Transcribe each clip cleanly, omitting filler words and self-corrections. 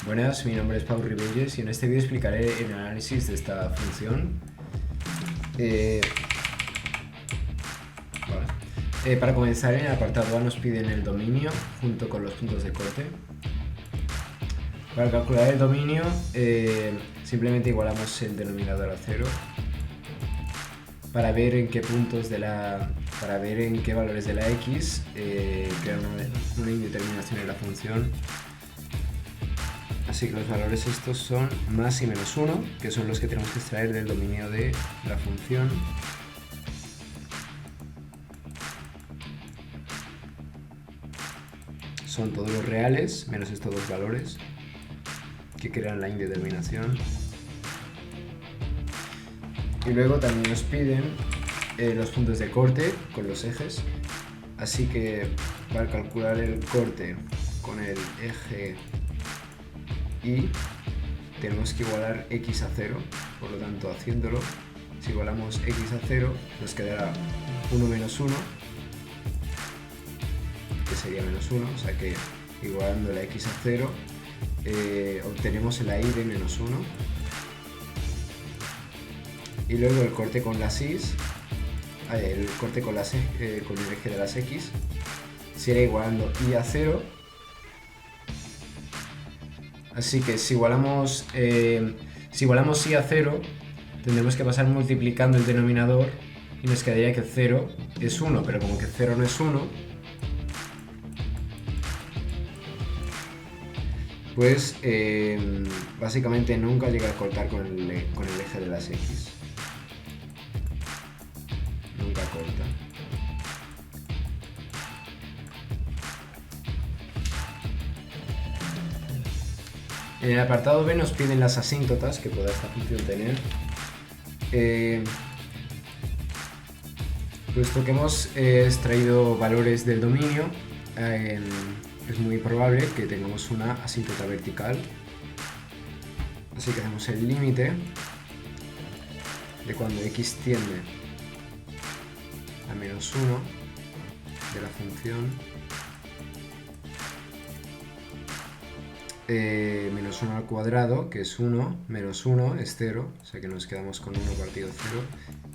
Buenas, mi nombre es Pau Ribelles y en este vídeo explicaré el análisis de esta función. Para comenzar, en el apartado A nos piden el dominio junto con los puntos de corte. Para calcular el dominio simplemente igualamos el denominador a 0 para ver en qué puntos para ver en qué valores de la x crear una indeterminación en la función. Así que los valores estos son más y menos 1, que son los que tenemos que extraer del dominio de la función. Son todos los reales, menos estos dos valores, que crean la indeterminación. Y luego también nos piden los puntos de corte con los ejes. Así que para calcular el corte con el eje Y tenemos que igualar x a 0, por lo tanto haciéndolo, si igualamos x a 0 nos quedará 1 menos 1, que sería menos 1, o sea que igualando la x a 0 obtenemos la y de menos 1, y luego el corte con las y, el corte con el eje de las x sería igualando y a 0. Así que si igualamos y a 0, tendremos que pasar multiplicando el denominador y nos quedaría que 0 es 1, pero como que 0 no es 1, pues básicamente nunca llega a cortar con el eje de las x. Nunca corta. En el apartado B nos piden las asíntotas que pueda esta función tener. Puesto que hemos extraído valores del dominio, es muy probable que tengamos una asíntota vertical. Así que hacemos el límite de cuando x tiende a menos 1 de la función. Menos 1 al cuadrado, que es 1, menos 1 es 0, o sea que nos quedamos con 1 partido 0,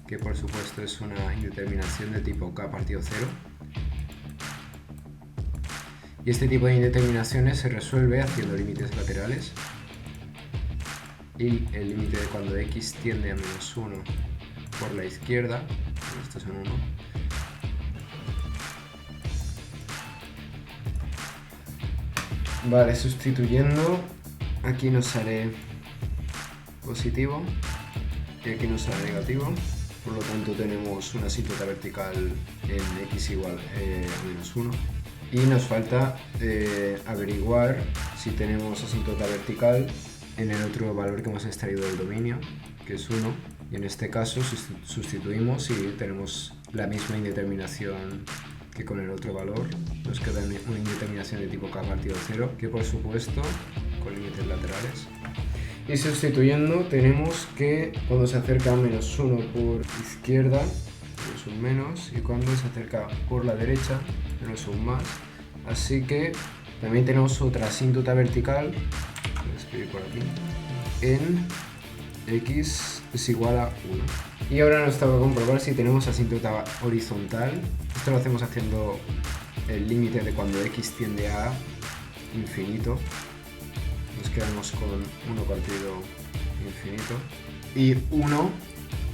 que por supuesto es una indeterminación de tipo k partido 0. Y este tipo de indeterminaciones se resuelve haciendo límites laterales. Y el límite de cuando x tiende a menos 1 por la izquierda, estos son 1, vale, sustituyendo, aquí nos sale positivo y aquí nos sale negativo, por lo tanto tenemos una asíntota vertical en x igual a menos 1. Y nos falta averiguar si tenemos asíntota vertical en el otro valor que hemos extraído del dominio, que es 1, y en este caso sustituimos y tenemos la misma indeterminación que con el otro valor. Nos queda una indeterminación de tipo k partido 0, que por supuesto con límites laterales. Y sustituyendo tenemos que cuando se acerca a menos 1 por izquierda, tenemos un menos, y cuando se acerca por la derecha, tenemos un más. Así que también tenemos otra asíntota vertical, voy a escribir por aquí, en x es igual a 1. Y ahora nos toca comprobar si tenemos asíntota horizontal. Esto lo hacemos haciendo el límite de cuando x tiende a infinito. Nos quedamos con 1 partido infinito. Y 1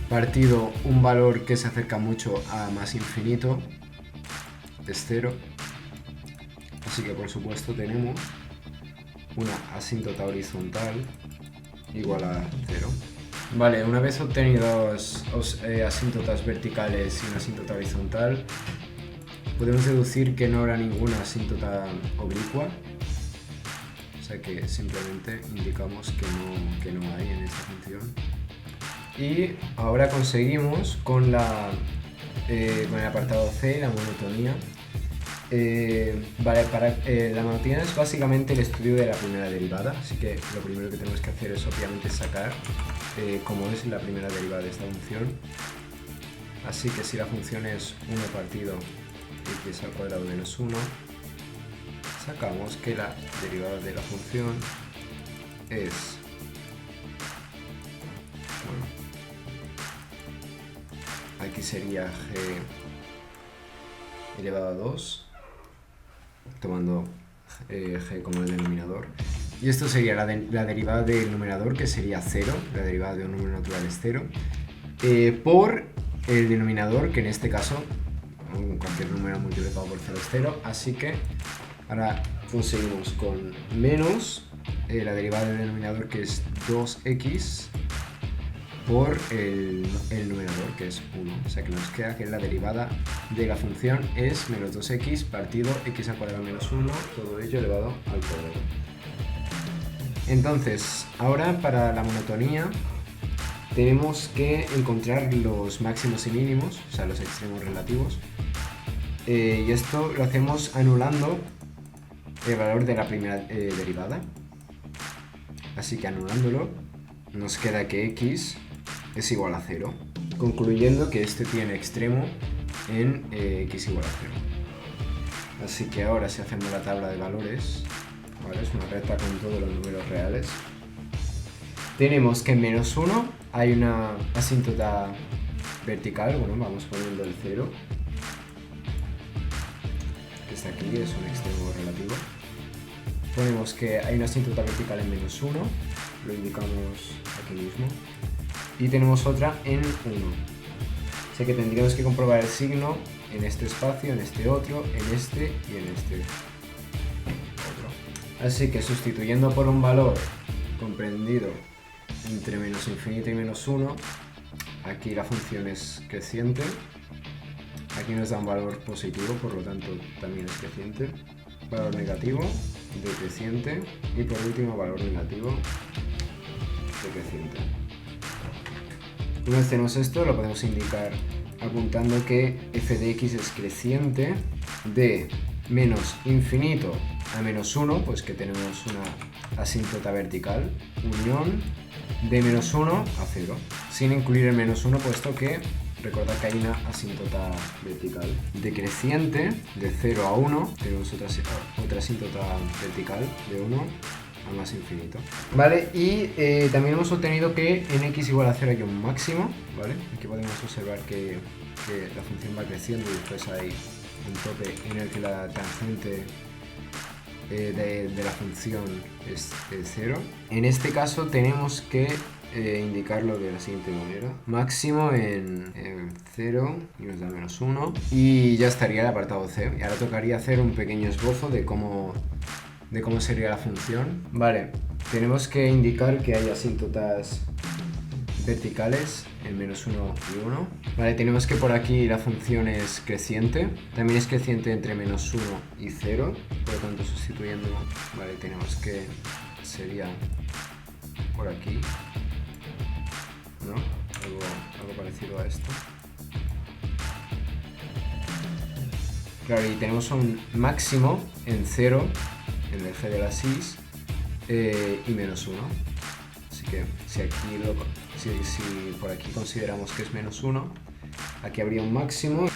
partido un valor que se acerca mucho a más infinito es 0. Así que por supuesto tenemos una asíntota horizontal igual a 0. Vale, una vez obtenidos asíntotas verticales y una asíntota horizontal, podemos deducir que no habrá ninguna asíntota oblicua, o sea que simplemente indicamos que no hay en esta función. Y ahora conseguimos con el apartado C, la monotonía. La monotonía es básicamente el estudio de la primera derivada, así que lo primero que tenemos que hacer es obviamente sacar cómo es la primera derivada de esta función. Así que si la función es 1 partido x al cuadrado menos 1, sacamos que la derivada de la función es... Bueno, aquí sería g elevado a 2, tomando g como el denominador. Y esto sería la derivada del numerador, que sería 0, la derivada de un número natural es 0, por el denominador, que en este caso cualquier número multiplicado por 0 es 0, así que ahora conseguimos con menos la derivada del denominador, que es 2x, por el numerador, que es 1. O sea que nos queda que la derivada de la función es menos 2x partido x al cuadrado menos 1, todo ello elevado al cuadrado. Entonces, ahora para la monotonía tenemos que encontrar los máximos y mínimos, o sea, los extremos relativos. Y esto lo hacemos anulando el valor de la primera derivada. Así que anulándolo, nos queda que x es igual a 0, concluyendo que este tiene extremo en x igual a 0. Así que ahora, si hacemos la tabla de valores, ¿vale? Es una recta con todos los números reales. Tenemos que en menos 1 hay una asíntota vertical, bueno, vamos poniendo el 0, que está aquí, es un extremo relativo. Ponemos que hay una asíntota vertical en menos 1, lo indicamos aquí mismo, y tenemos otra en 1. O sea que tendríamos que comprobar el signo en este espacio, en este otro, en este y en este otro. Así que sustituyendo por un valor comprendido entre menos infinito y menos 1, aquí la función es creciente, aquí nos da un valor positivo, por lo tanto también es creciente, valor negativo, decreciente, y por último valor negativo, decreciente. Una vez tenemos esto, lo podemos indicar apuntando que f de x es creciente de menos infinito a menos 1, pues que tenemos una asíntota vertical, unión de menos 1 a 0, sin incluir el menos 1, puesto que recordad que hay una asíntota vertical. Decreciente de 0 a 1, tenemos otra asíntota vertical de 1 a más infinito. Vale, y también hemos obtenido que en x igual a 0 hay un máximo, ¿vale? Aquí podemos observar que la función va creciendo y después hay un tope en el que la tangente de la función es 0. En este caso tenemos que indicarlo de la siguiente manera: máximo en 0 y nos da menos 1, y ya estaría el apartado C. Y ahora tocaría hacer un pequeño esbozo de cómo sería la función. Vale, tenemos que indicar que hay asíntotas verticales en menos 1 y 1. Vale, tenemos que por aquí la función es creciente, también es creciente entre menos 1 y 0, por lo tanto sustituyendo, vale, tenemos que sería por aquí, ¿no? Algo parecido a esto. Claro, y tenemos un máximo en 0, en el eje de la X, y menos 1. Así que si por aquí consideramos que es menos 1, aquí habría un máximo.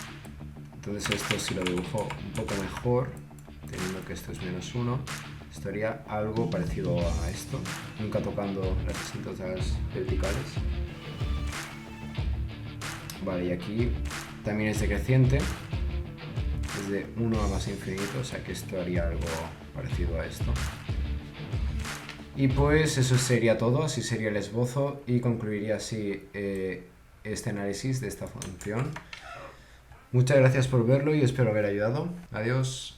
Entonces esto, si lo dibujo un poco mejor, teniendo que esto es menos 1, esto haría algo parecido a esto, nunca tocando las asíntotas verticales. Vale, y aquí también es decreciente, es de 1 a más infinito, o sea que esto haría algo parecido a esto. Y pues eso sería todo, así sería el esbozo, y concluiría así este análisis de esta función. Muchas gracias por verlo y espero haber ayudado. Adiós.